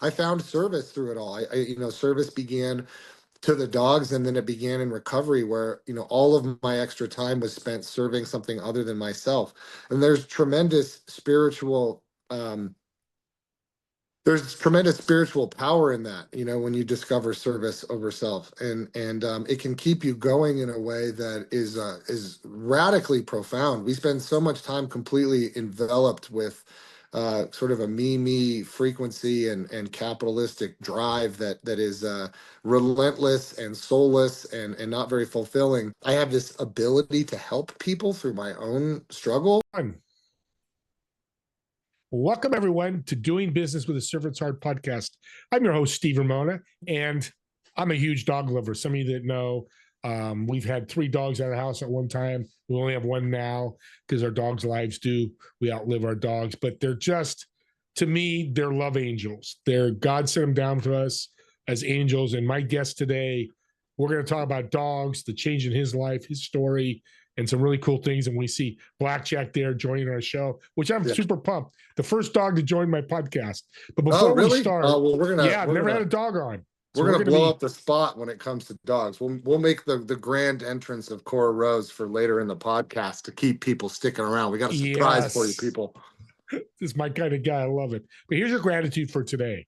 I found service through it all. Service began to the dogs, and then it began in recovery where, all of my extra time was spent serving something other than myself. And um, there's tremendous spiritual power in that, when you discover service over self, and it can keep you going in a way that is radically profound. We spend so much time completely enveloped with sort of a me frequency and capitalistic drive that is relentless and soulless and not very fulfilling. I have this ability to help people through my own struggle. Welcome, everyone, to Doing Business with a Servant's Heart podcast. I'm your host, Steve Ramona, and I'm a huge dog lover. Some of you that know, we've had 3 dogs out of the house at one time. We only have 1 now because our dogs' lives we outlive our dogs. But they're just, to me, they're love angels. God sent them down to us as angels. And my guest today, we're going to talk about dogs, the change in his life, his story, and some really cool things. And we see Blackjack there joining our show, which I'm super pumped. The first dog to join my podcast. But before we start, I've never had a dog on. So we're going to blow up the spot when it comes to dogs. We'll make the grand entrance of Cora Rose for later in the podcast to keep people sticking around. We got a surprise for you people. This is my kind of guy. I love it. But here's your gratitude for today.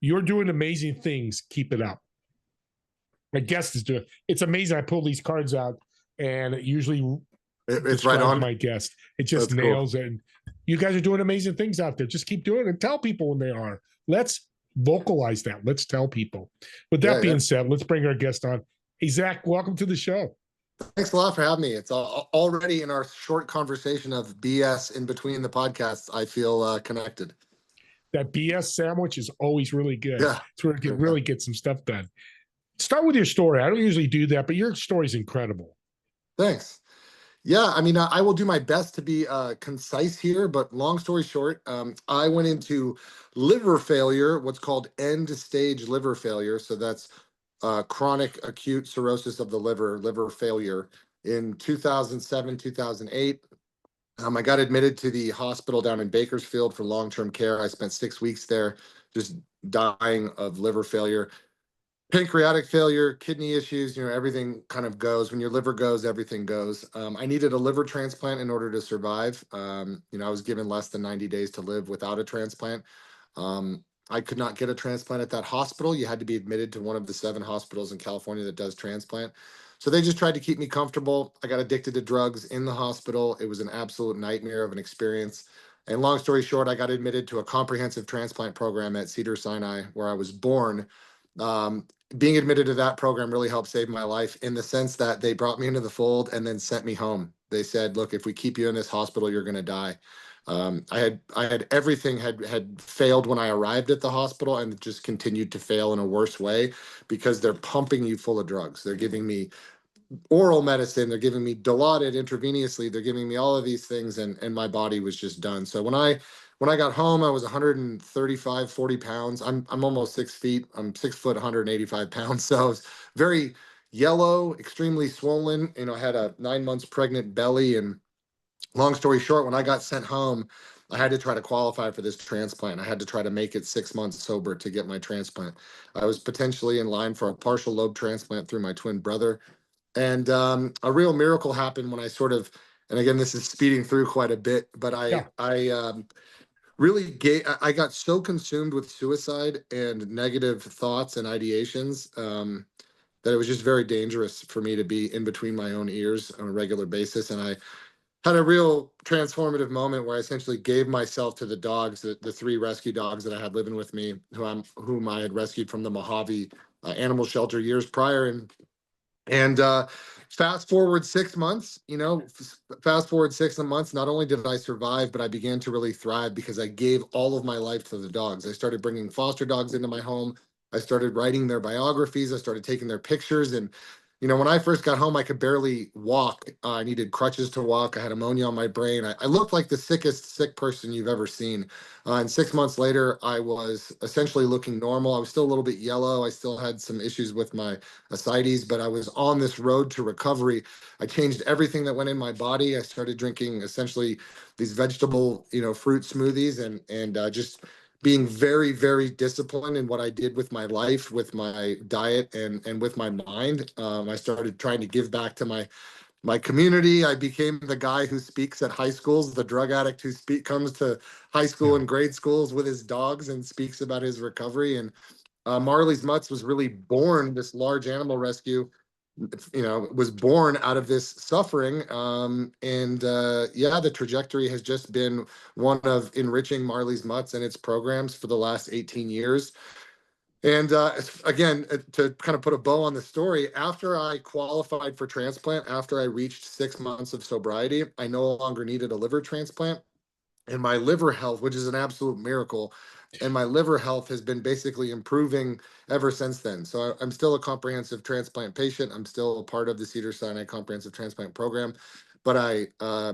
You're doing amazing things. Keep it up. My guest is doing. It's amazing. I pull these cards out, and it usually it's right on my guest. It just nails it. And you guys are doing amazing things out there. Just keep doing it and tell people when they are. Let's vocalize that. Let's tell people. With that being said, let's bring our guest on. Hey, Zach, welcome to the show. Thanks a lot for having me. It's already in our short conversation of BS in between the podcasts. I feel connected. That BS sandwich is always really good. Yeah. It's where you can really get some stuff done. Start with your story. I don't usually do that, but your story is incredible. Thanks. Yeah, I mean, I will do my best to be concise here, but long story short, I went into liver failure, what's called end-stage liver failure. So that's chronic acute cirrhosis of the liver failure in 2007, 2008. I got admitted to the hospital down in Bakersfield for long-term care. I spent 6 weeks there just dying of liver failure. Pancreatic failure, kidney issues, everything kind of goes. When your liver goes, everything goes. I needed a liver transplant in order to survive. I was given less than 90 days to live without a transplant. I could not get a transplant at that hospital. You had to be admitted to one of the 7 hospitals in California that does transplant. So they just tried to keep me comfortable. I got addicted to drugs in the hospital. It was an absolute nightmare of an experience. And long story short, I got admitted to a comprehensive transplant program at Cedars-Sinai, where I was born. Being admitted to that program really helped save my life in the sense that they brought me into the fold and then sent me home. They said, look, if we keep you in this hospital, you're going to die. I had everything had failed when I arrived at the hospital, and it just continued to fail in a worse way because they're pumping you full of drugs. They're giving me oral medicine. They're giving me Dilaudid intravenously. They're giving me all of these things, and my body was just done. So when I got home, I was 135, 40 pounds. I'm almost 6 feet. I'm 6 foot, 185 pounds. So I was very yellow, extremely swollen. I had a 9 months pregnant belly. And long story short, when I got sent home, I had to try to qualify for this transplant. I had to try to make it 6 months sober to get my transplant. I was potentially in line for a partial lobe transplant through my twin brother. And a real miracle happened when I and again, this is speeding through quite a bit, but I got so consumed with suicide and negative thoughts and ideations that it was just very dangerous for me to be in between my own ears on a regular basis. And I had a real transformative moment where I essentially gave myself to the dogs, the 3 rescue dogs that I had living with me, whom I had rescued from the Mojave animal shelter years prior. And fast forward 6 months, not only did I survive, but I began to really thrive because I gave all of my life to the dogs. I started bringing foster dogs into my home. I started writing their biographies. I started taking their pictures. And, when I first got home, I could barely walk. I needed crutches to walk. I had ammonia on my brain. I looked like the sick person you've ever seen. And 6 months later, I was essentially looking normal. I was still a little bit yellow. I still had some issues with my ascites, but I was on this road to recovery. I changed everything that went in my body. I started drinking essentially these vegetable, fruit smoothies and just being very, very disciplined in what I did with my life, with my diet, and with my mind. I started trying to give back to my community. I became the guy who speaks at high schools, the drug addict who comes to high school Yeah. and grade schools with his dogs and speaks about his recovery. And Marley's Mutts was really born, this large animal rescue, was born out of this suffering. And yeah, the trajectory has just been one of enriching Marley's Mutts and its programs for the last 18 years. And again, to kind of put a bow on the story, after I qualified for transplant, after I reached 6 months of sobriety, I no longer needed a liver transplant. And my liver health, which is an absolute miracle, and my liver health has been basically improving ever since then. So I'm still a comprehensive transplant patient. I'm still a part of the Cedars-Sinai Comprehensive Transplant Program. But I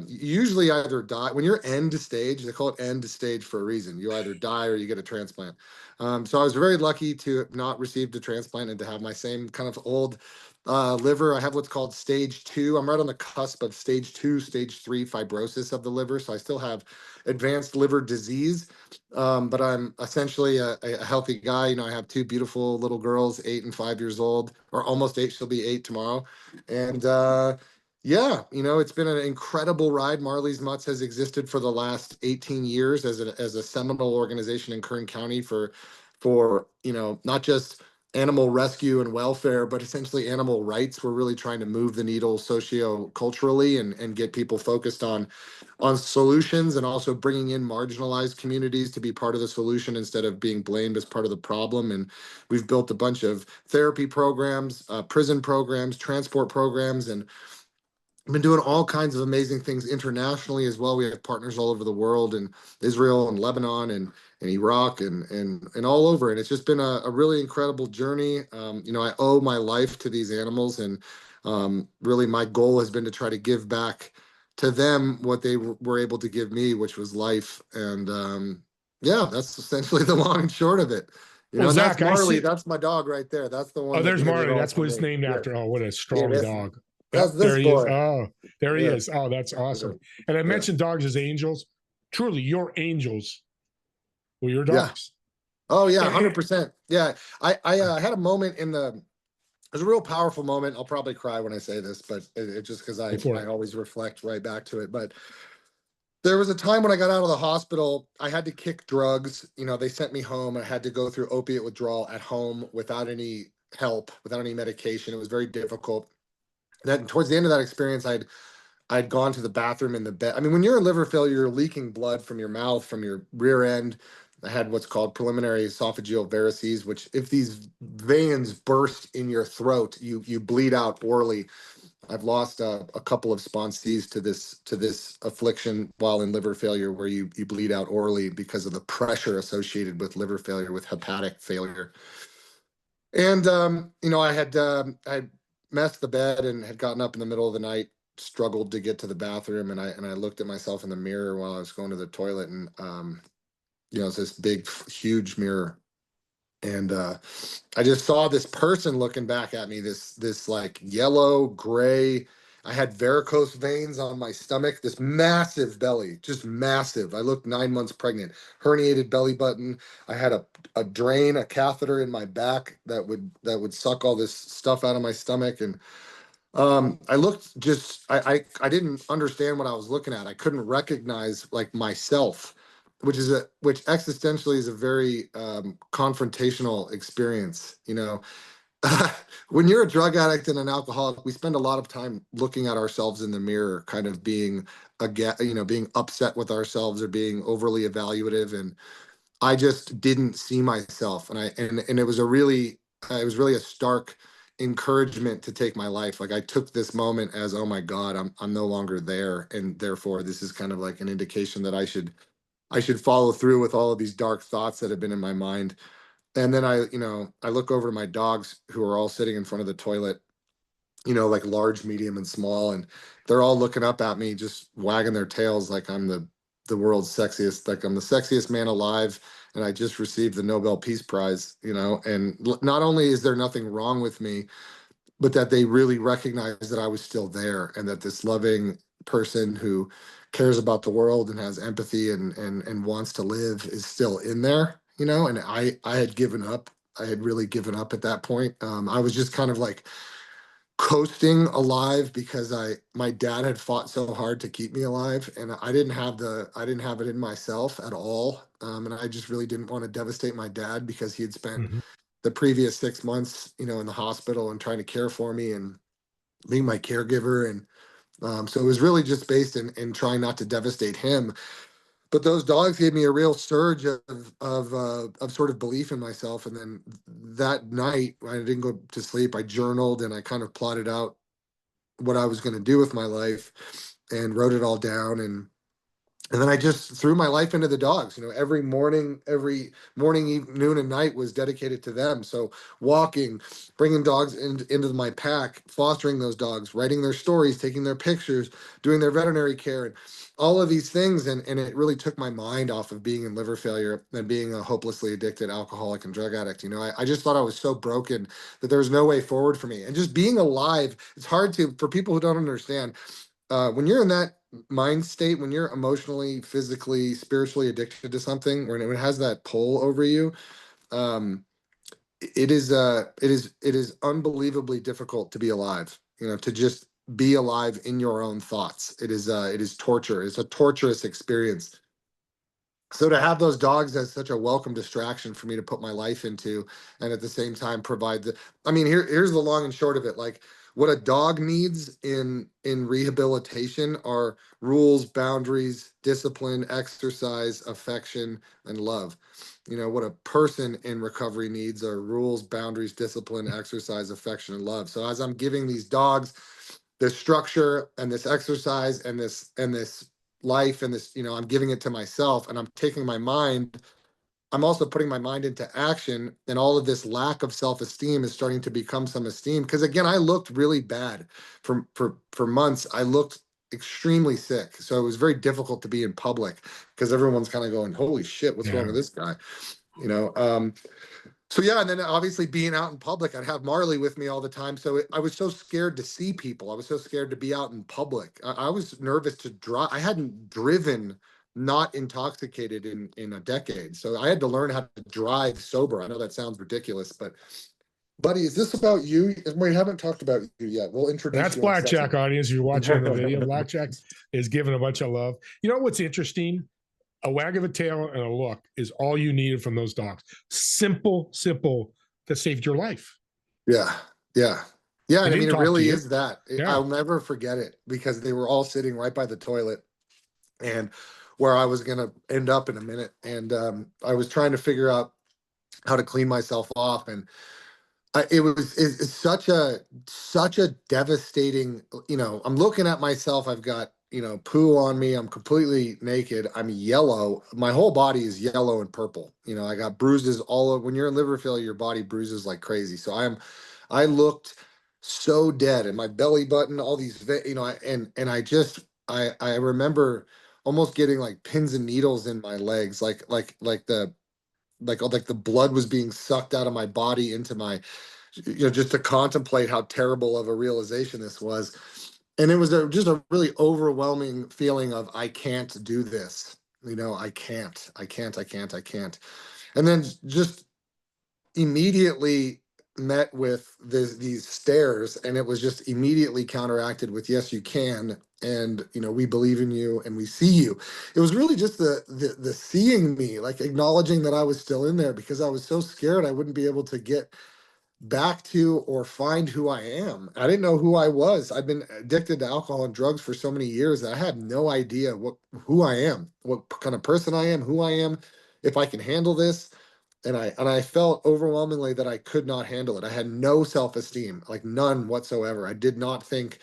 usually either die when you're end stage. They call it end stage for a reason. You either die or you get a transplant. So I was very lucky to have not received a transplant and to have my same kind of old liver. I have what's called stage 2. I'm right on the cusp of stage 2, stage 3 fibrosis of the liver. So I still have advanced liver disease, but I'm essentially a healthy guy. I have two beautiful little girls, 8 and 5 years old, or almost 8. She'll be 8 tomorrow. And yeah, it's been an incredible ride. Marley's Mutts has existed for the last 18 years as a seminal organization in Kern County for not just animal rescue and welfare, but essentially animal rights. We're really trying to move the needle socio-culturally and get people focused on solutions, and also bringing in marginalized communities to be part of the solution instead of being blamed as part of the problem. And we've built a bunch of therapy programs, prison programs, transport programs, and been doing all kinds of amazing things internationally as well. We have partners all over the world, in Israel and Lebanon and Iraq and all over. And it's just been a really incredible journey. I owe my life to these animals, and really my goal has been to try to give back to them what they were able to give me, which was life. And yeah, that's essentially the long and short of it. Well, And that's Zach, I Marley. see. That's my dog right there. That's the Oh, one that there's did it Marley. all That's for what it's me. named Yeah, after. Oh, what a yeah, strong dog. Yep, that's there this he is. boy. Oh, there he Yeah, is. Oh, that's yeah, awesome. And I yeah, mentioned dogs as angels. Truly, your angels were your yeah. dogs. Oh yeah, And, 100%. Yeah, I had a moment in the. It was a real powerful moment. I'll probably cry when I say this, but it just because go for I it. always reflect right back to it. But there was a time when I got out of the hospital, I had to kick drugs. They sent me home. I had to go through opiate withdrawal at home without any help, without any medication. It was very difficult. Then towards the end of that experience, I'd gone to the bathroom in the bed. I mean, when you're in liver failure, you're leaking blood from your mouth, from your rear end. I had what's called preliminary esophageal varices, which if these veins burst in your throat, you bleed out orally. I've lost a couple of sponsees to this affliction while in liver failure, where you bleed out orally because of the pressure associated with liver failure, with hepatic failure. And I messed the bed and had gotten up in the middle of the night, struggled to get to the bathroom, and I looked at myself in the mirror while I was going to the toilet, and it's this big, huge mirror, and I just saw this person looking back at me. This like yellow gray. I had varicose veins on my stomach. This massive belly, just massive. I looked 9 months pregnant. Herniated belly button. I had a drain, a catheter in my back that would suck all this stuff out of my stomach. And I looked just. I didn't understand what I was looking at. I couldn't recognize like myself, which existentially is a very confrontational experience. When you're a drug addict and an alcoholic, we spend a lot of time looking at ourselves in the mirror, kind of being being upset with ourselves or being overly evaluative. And I just didn't see myself, and it was really a stark encouragement to take my life. Like I took this moment as, oh my God, I'm no longer there, and therefore this is kind of like an indication that I should follow through with all of these dark thoughts that have been in my mind. And then I look over to my dogs, who are all sitting in front of the toilet, like large, medium, and small, and they're all looking up at me, just wagging their tails like I'm the world's sexiest, like I'm the sexiest man alive, and I just received the Nobel Peace Prize. And not only is there nothing wrong with me, but that they really recognize that I was still there, and that this loving person who cares about the world and has empathy and wants to live is still in there, you know. And I had given up. I had really given up at that point. I was just kind of like coasting alive because my dad had fought so hard to keep me alive, and I didn't have it in myself at all. And I just really didn't want to devastate my dad because he had spent Mhm. the previous 6 months, you know, in the hospital and trying to care for me and being my caregiver. And so it was really just based in trying not to devastate him. But those dogs gave me a real surge of sort of belief in myself. And then that night, I didn't go to sleep. I journaled and I kind of plotted out what I was going to do with my life and wrote it all down. And then I just threw my life into the dogs. You know, every morning, noon, and night was dedicated to them. So walking, bringing dogs into my pack, fostering those dogs, writing their stories, taking their pictures, doing their veterinary care, and all of these things. And it really took my mind off of being in liver failure and being a hopelessly addicted alcoholic and drug addict. You know, I just thought I was so broken that there was no way forward for me. And just being alive, it's hard to, for people who don't understand, when you're in that mind state, when you're emotionally, physically, spiritually addicted to something, when it has that pull over you, um, it is unbelievably difficult to be alive. You know, to just be alive in your own thoughts. It is torture. It's a torturous experience. So to have those dogs as such a welcome distraction for me to put my life into, and at the same time provide the, I mean, here's the long and short of it. Like, what a dog needs in rehabilitation are rules, boundaries, discipline, exercise, affection, and love. You know, what a person in recovery needs are rules, boundaries, discipline, exercise, affection, and love. So as I'm giving these dogs this structure and this exercise and this life and this, you know, I'm giving it to myself, and I'm taking my mind, I'm also putting my mind into action, and all of this lack of self-esteem is starting to become some esteem. Because again, I looked really bad for months. I looked extremely sick, so it was very difficult to be in public because everyone's kind of going, holy shit, what's wrong Yeah. with this guy, you know. So yeah, and then obviously being out in public, I'd have Marley with me all the time. So I was so scared to see people. I was so scared to be out in public. I was nervous to drive. I hadn't driven not intoxicated in a decade. So I had to learn how to drive sober. I know that sounds ridiculous, but buddy, is this about you? We haven't talked about you yet. We'll introduce That's you in a Blackjack, second. audience. If you're watching on the video, Blackjack is giving a bunch of love. You know what's interesting? A wag of a tail and a look is all you needed from those dogs. Simple, simple, that saved your life. Yeah, yeah. Yeah, They and I mean, didn't it talk to really you. is that. Yeah. I'll never forget it because they were all sitting right by the toilet and where I was going to end up in a minute. And I was trying to figure out how to clean myself off. And it's such a devastating, you know, I'm looking at myself. I've got, you know, poo on me. I'm completely naked. I'm yellow. My whole body is yellow and purple. You know, I got bruises all over. When you're in liver failure, your body bruises like crazy. So I looked so dead, and my belly button, all these, you know, and I remember almost getting like pins and needles in my legs, like the blood was being sucked out of my body into my, you know, just to contemplate how terrible of a realization this was. And it was just a really overwhelming feeling of, I can't do this. You know, I can't. And then just immediately met with these stares, and it was just immediately counteracted with, yes, you can. And, you know, we believe in you and we see you. It was really just the seeing me, like acknowledging that I was still in there, because I was so scared I wouldn't be able to get back to or find who I am. I didn't know who I was. I've been addicted to alcohol and drugs for so many years that I had no idea who I am, what kind of person I am, who I am, if I can handle this. And I felt overwhelmingly that I could not handle it. I had no self-esteem, like none whatsoever. I did not think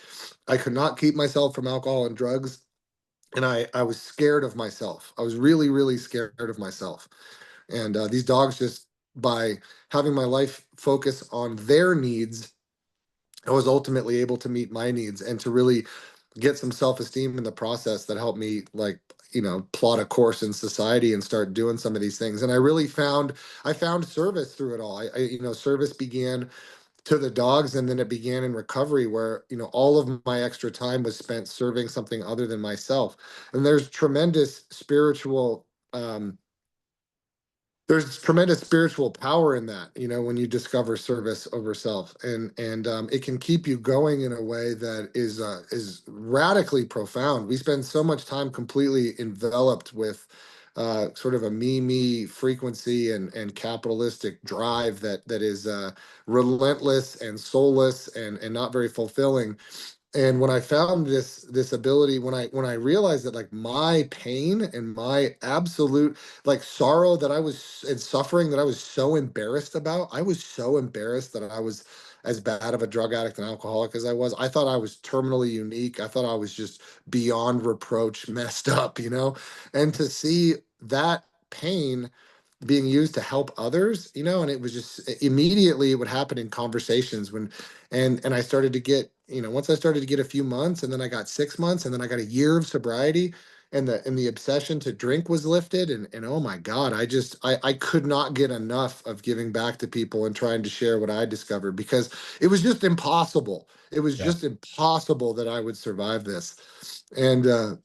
I could not keep myself from alcohol and drugs. And I was scared of myself. I was really, really scared of myself. And these dogs, just by having my life focus on their needs, I was ultimately able to meet my needs and to really get some self-esteem in the process that helped me, like, you know, plot a course in society and start doing some of these things. And I really found, I found service through it all. You know, service began to the dogs. And then it began in recovery where, all of my extra time was spent serving something other than myself. And um, there's tremendous spiritual power in that, when you discover service over self, and it can keep you going in a way that is radically profound. We spend so much time completely enveloped with sort of a me frequency and capitalistic drive that is relentless and soulless and not very fulfilling. And when I found this ability, when I realized that, like, my pain and my absolute, like, sorrow that I was, and suffering that I was so embarrassed about, I was so embarrassed that I was as bad of a drug addict and alcoholic as I was. I thought I was terminally unique. I thought I was just beyond reproach messed up, and to see that pain being used to help others, and it was just immediately, it would happen in conversations when, and I started to get, once I started to get a few months, and then I got 6 months, and then I got a year of sobriety, and the obsession to drink was lifted, and oh my God, I could not get enough of giving back to people and trying to share what I discovered, because it was just impossible. It was Yeah. just impossible that I would survive this. And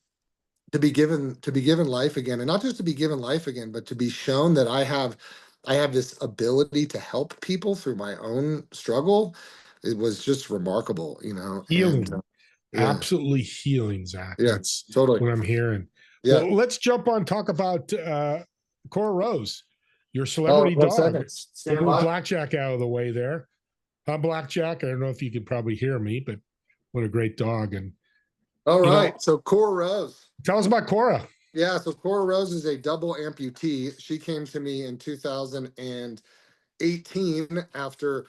to be given life again, and not just to be given life again, but to be shown that I have this ability to help people through my own struggle. It was just remarkable, and Healing, yeah, absolutely healing, Zach. yeah, That's totally, what I'm hearing. yeah. Well, let's jump on, talk about Cora Rose, your Oh, celebrity 1 second. dog. We'll Stand move by. Blackjack out of the way there. Blackjack, I don't know if you could probably hear me, but what a great dog. And, All you know, right, so Cora Rose. tell us about Cora. Yeah, so Cora Rose is a double amputee. She came to me in 2018 after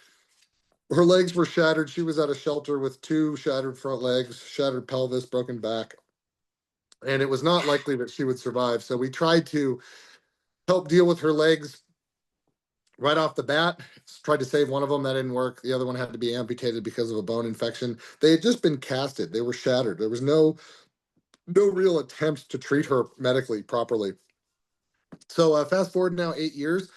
her legs were shattered. She was at a shelter with two shattered front legs, shattered pelvis, broken back, and it was not likely that she would survive. So we tried to help deal with her legs right off the bat. Tried to save one of them. That didn't work. The other one had to be amputated because of a bone infection. They had just been casted. They were shattered. There was no real attempt to treat her medically properly. So fast forward now 8 years.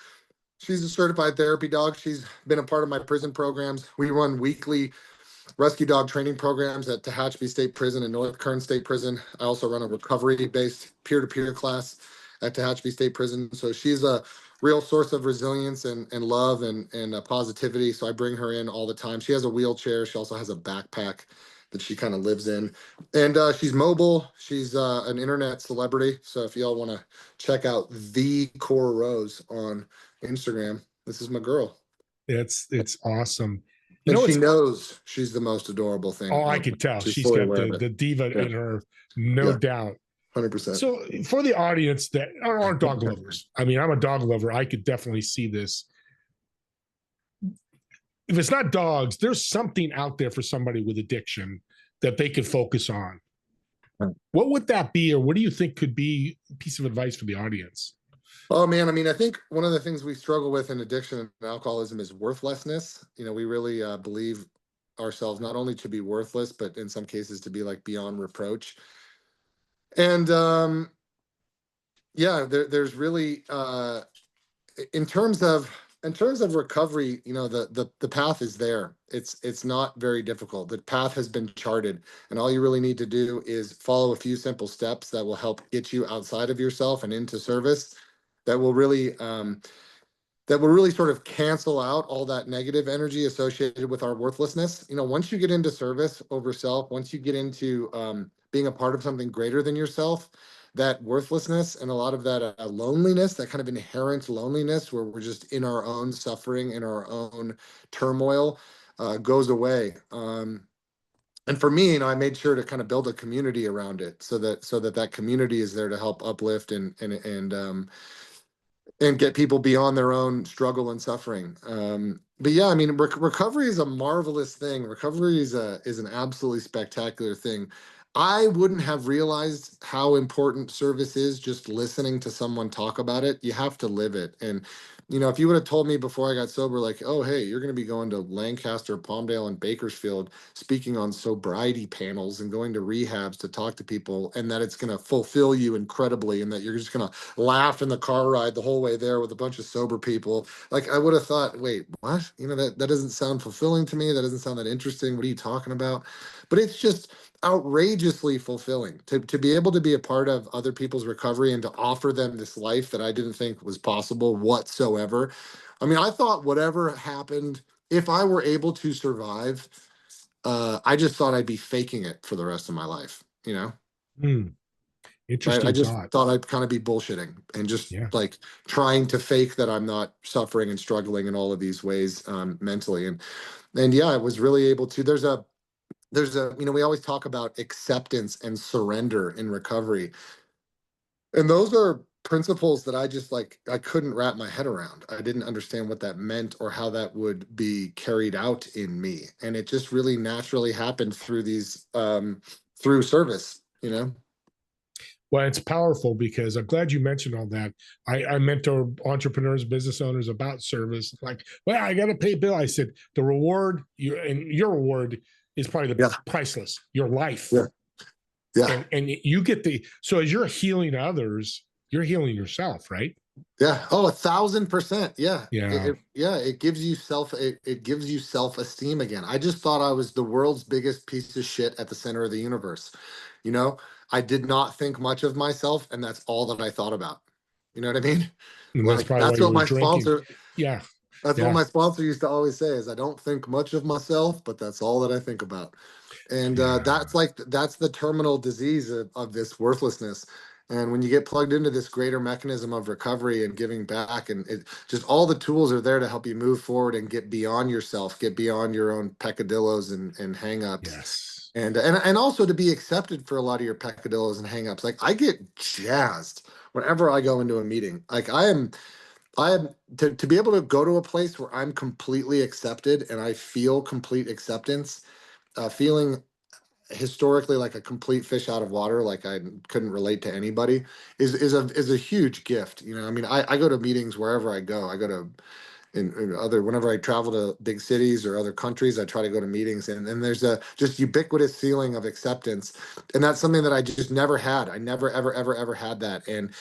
She's a certified therapy dog. She's been a part of my prison programs. We run weekly rescue dog training programs at Tehachapi State Prison and North Kern State Prison. I also run a recovery-based peer-to-peer class at Tehachapi State Prison. So she's a real source of resilience and love and positivity. So I bring her in all the time. She has a wheelchair. She also has a backpack that she kind of lives in. And she's mobile. She's an internet celebrity. So if y'all want to check out the Cora Rose on Instagram, this is my girl. It's awesome. You And know, she it's knows she's the most adorable thing oh, I on. could tell She's she's fully got aware the of it. diva Yeah, in her, no yeah, doubt. 100%. So for the audience that aren't dog lovers, I mean, I'm a dog lover. I could definitely see this. If it's not dogs, there's something out there for somebody with addiction that they could focus on. What would that be, or what do you think could be a piece of advice for the audience? Oh man, I mean, I think one of the things we struggle with in addiction and alcoholism is worthlessness. We really believe ourselves not only to be worthless, but in some cases to be like beyond reproach. And yeah, there's really in terms of recovery, the path is there. It's not very difficult. The path has been charted, and all you really need to do is follow a few simple steps that will help get you outside of yourself and into service. That will really sort of cancel out all that negative energy associated with our worthlessness. Once you get into service over self, once you get into being a part of something greater than yourself, that worthlessness and a lot of that loneliness, that kind of inherent loneliness where we're just in our own suffering, in our own turmoil, goes away. And for me, I made sure to kind of build a community around it, so that community is there to help uplift and get people beyond their own struggle and suffering. But yeah, I mean, recovery is a marvelous thing. Recovery is an absolutely spectacular thing. I wouldn't have realized how important service is just listening to someone talk about it. You have to live it. And If you would have told me before I got sober, like, oh, hey, you're going to be going to Lancaster, Palmdale, and Bakersfield, speaking on sobriety panels and going to rehabs to talk to people, and that it's going to fulfill you incredibly, and that you're just going to laugh in the car ride the whole way there with a bunch of sober people. Like, I would have thought, wait, what? That doesn't sound fulfilling to me. That doesn't sound that interesting. What are you talking about? But it's just outrageously fulfilling to be able to be a part of other people's recovery and to offer them this life that I didn't think was possible whatsoever. I mean, I thought whatever happened, if I were able to survive, I just thought I'd be faking it for the rest of my life, Hmm. right? I Interesting just thought. thought I'd kind of be bullshitting and just Yeah. like trying to fake that I'm not suffering and struggling in all of these ways mentally. And yeah, I was really able to. There's a we always talk about acceptance and surrender in recovery, and those are principles that I just like I couldn't wrap my head around. I didn't understand what that meant or how that would be carried out in me, and it just really naturally happened through these through service. Well, it's powerful because I'm glad you mentioned all that. I mentor entrepreneurs, business owners about service. Like, well, I got to pay a bill. I said, the reward, your reward is probably the Yeah, priceless, your life. yeah, yeah. And you get so as you're healing others, you're healing yourself, right? Yeah. Oh, 1,000%. Yeah. Yeah. It gives you it gives you self-esteem again. I just thought I was the world's biggest piece of shit at the center of the universe. You know, I did not think much of myself, and that's all that I thought about. You know what I mean? And that's Like probably why you were drinking. Yeah. that's what Yeah. my sponsor used to always say is I don't think much of myself, but that's all that I think about. And Yeah. that's the terminal disease of this worthlessness. And when you get plugged into this greater mechanism of recovery and giving back, and it just all the tools are there to help you move forward and get beyond yourself, get beyond your own peccadillos and hangups, Yes. and also to be accepted for a lot of your peccadillos and hangups. Like I get jazzed whenever I go into a meeting. Like I am to be able to go to a place where I'm completely accepted and I feel complete acceptance, feeling historically like a complete fish out of water, like I couldn't relate to anybody, is a huge gift. I mean, I go to meetings wherever I go. I go to in other whenever I travel to big cities or other countries, I try to go to meetings, and there's a just ubiquitous feeling of acceptance, and that's something that I just never had. I never ever had that, and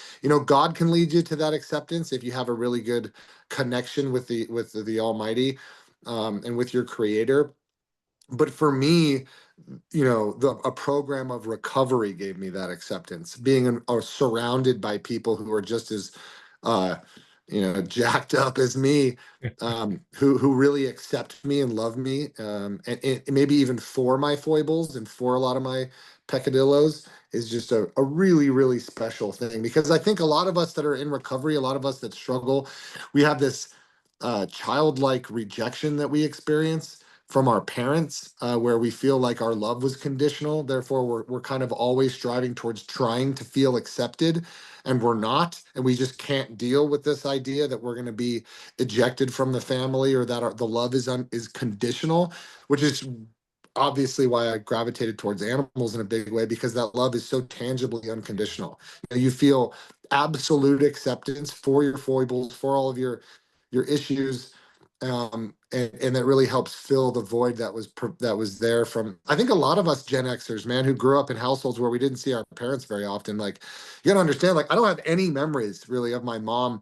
God can lead you to that acceptance if you have a really good connection with the Almighty, and with your Creator. But for me, a program of recovery gave me that acceptance, being surrounded by people who are just as uh jacked up as me, who really accept me and love me, and maybe even for my foibles and for a lot of my peccadillos, is just a really really special thing, because I think a lot of us that are in recovery, a lot of us that struggle, we have this childlike rejection that we experience from our parents, where we feel like our love was conditional. Therefore, we're kind of always striving towards trying to feel accepted, and we're not. And we just can't deal with this idea that we're going to be ejected from the family, or that the love is conditional, which is obviously why I gravitated towards animals in a big way, because that love is so tangibly unconditional. You feel absolute acceptance for your foibles, for all of your issues, and that really helps fill the void that was there from, I think, a lot of us Gen Xers, man, who grew up in households where we didn't see our parents very often. Like, you gotta understand, like, I don't have any memories really of my mom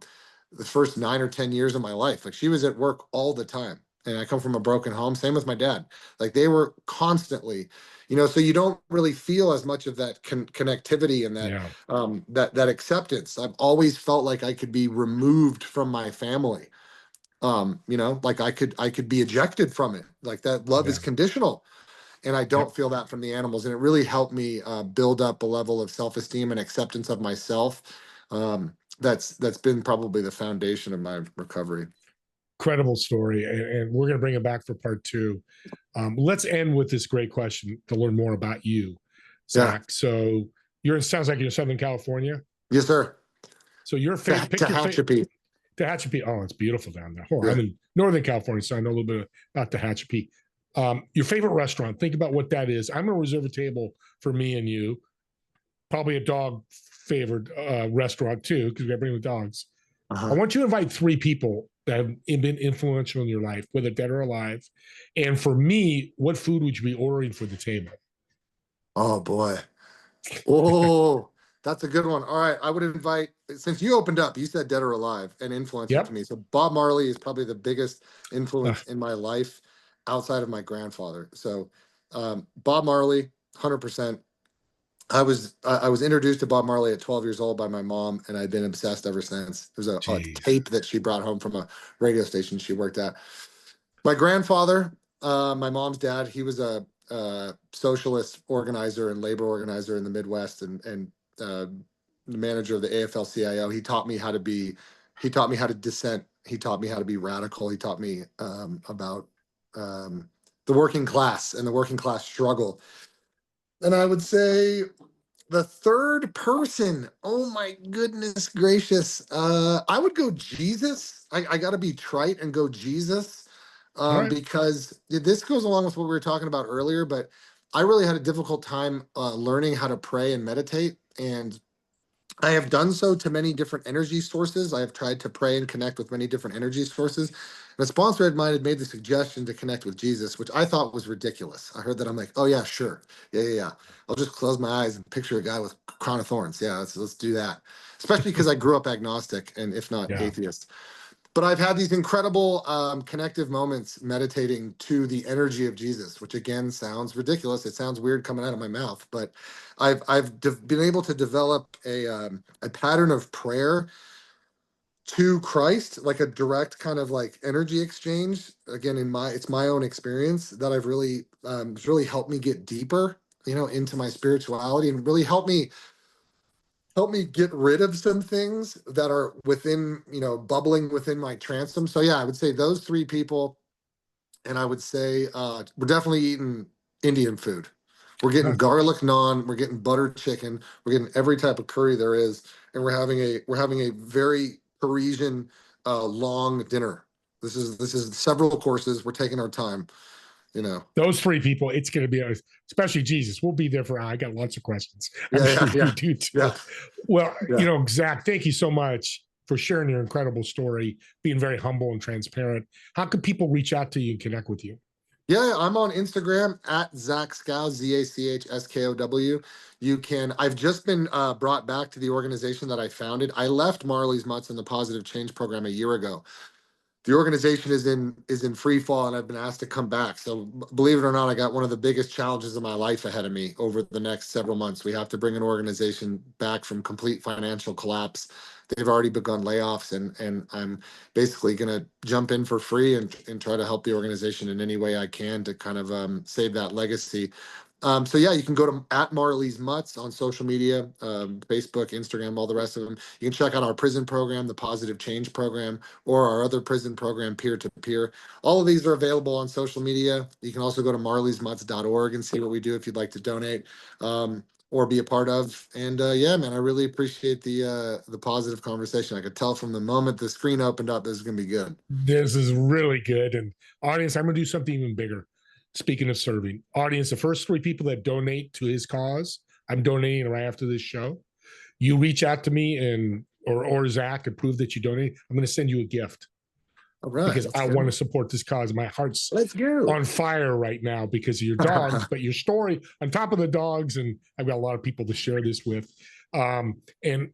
the first 9 or 10 years of my life. Like, she was at work all the time, and I come from a broken home. Same with my dad. Like, they were constantly, so you don't really feel as much of that connectivity and that Yeah. that acceptance. I've always felt like I could be removed from my family, like I could be ejected from it, like that love is Yeah. conditional, and I Yep. don't feel that from the animals, and it really helped me build up a level of self-esteem and acceptance of myself, that's been probably the foundation of my recovery. Incredible story. And we're going to bring it back for part two. Let's end with this great question to learn more about you, Yeah. Zach. So sounds like you're in Southern California. Yes, sir. So pick your favorite. Tehachapi. Tehachapi. Oh, it's beautiful down there. Oh, Yeah. I'm in Northern California, so I know a little bit about Tehachapi. Your favorite restaurant, think about what that is. I'm going to reserve a table for me and you, probably a dog favored restaurant too, because we got to bring the dogs. I Uh-huh. want you to invite 3 people that have been influential in your life, whether dead or alive. And for me, what food would you be ordering for the table? Oh boy. Oh, that's a good one. All right. I would invite, since you opened up, you said dead or alive and influential to Yep. me. So Bob Marley is probably the biggest Uh, influence in my life outside of my grandfather. So Bob Marley, 100%. I was introduced to Bob Marley at 12 years old by my mom, and I've been obsessed ever since. There's a Jeez. tape that she brought home from a radio station she worked at. My grandfather, my mom's dad, he was a socialist organizer and labor organizer in the Midwest, and uh, the manager of the AFL-CIO. He taught me how to dissent. He taught me how to be radical. He taught me about the working class and the working class struggle. And I would say the third person, oh my goodness gracious, I would go Jesus. I got to be trite and go Jesus, All right. because this goes along with what we were talking about earlier. But I really had a difficult time learning how to pray and meditate, and I have done so to many different energy sources. I have tried to pray and connect with many different energy sources. And a sponsor of mine had made the suggestion to connect with Jesus, which I thought was ridiculous. I heard that, I'm like, oh yeah, sure, yeah. I'll just close my eyes and picture a guy with a crown of thorns. Yeah, let's do that. Especially because I grew up agnostic and if not Yeah. atheist. But I've had these incredible connective moments meditating to the energy of Jesus, which again sounds ridiculous. It sounds weird coming out of my mouth, but been able to develop a pattern of prayer to Christ, like a direct kind of like energy exchange. Again, it's my own experience that I've really it's really helped me get deeper, into my spirituality, and really help me get rid of some things that are within, bubbling within my transom. So yeah, I would say those 3 people, and I would say we're definitely eating Indian food. We're getting garlic naan, we're getting butter chicken, we're getting every type of curry there is, and we're having a very Parisian long dinner. This is several courses. We're taking our time, you know. Those 3 people, it's going to be, especially Jesus. We'll be there for, I got lots of questions. I'm Yeah, sure yeah, you yeah, do too. yeah, Well, yeah. Zach, thank you so much for sharing your incredible story, being very humble and transparent. How can people reach out to you and connect with you? Yeah, I'm on Instagram at Zach Skow, ZACHSKOW. I've just been brought back to the organization that I founded. I left Marley's Mutts and the Positive Change Program a year ago. The organization is in free fall, and I've been asked to come back. So believe it or not, I got one of the biggest challenges of my life ahead of me over the next several months. We have to bring an organization back from complete financial collapse. They've already begun layoffs, and I'm basically going to jump in for free and try to help the organization in any way I can to kind of save that legacy. So yeah, you can go to at Marley's Mutts on social media, Facebook, Instagram, all the rest of them. You can check out our prison program, the Positive Change Program, or our other prison program, Peer to Peer. All of these are available on social media. You can also go to marleysmutts.org and see what we do if you'd like to donate, or be a part of. And yeah, man, I really appreciate the positive conversation. I could tell from the moment the screen opened up, this is gonna be good. This is really good. And audience, I'm going to do something even bigger. Speaking of serving, audience, the first 3 people that donate to his cause, I'm donating right after this show. You reach out to me or Zach and prove that you donate. I'm going to send you a gift All right, because let's I want go. to support this cause. My heart's Let's go. on fire right now because of your dogs, but your story on top of the dogs, and I've got a lot of people to share this with. And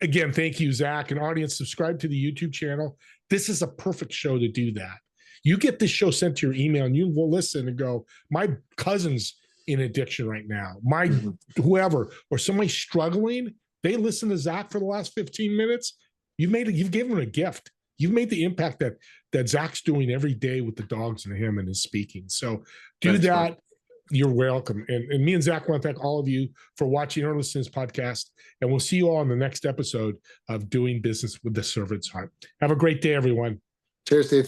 again, thank you, Zach. And audience, subscribe to the YouTube channel. This is a perfect show to do that. You get this show sent to your email and you will listen and go, my cousin's in addiction right now. My Mhm. whoever, or somebody struggling, they listen to Zach for the last 15 minutes. You've given them a gift. You've made the impact that Zach's doing every day with the dogs and him and his speaking. So do Thanks, man. that. You're welcome. And me and Zach want to thank all of you for watching or listening to this podcast. And we'll see you all in the next episode of Doing Business with the Servant's Heart. Have a great day, everyone. Cheers, Steve.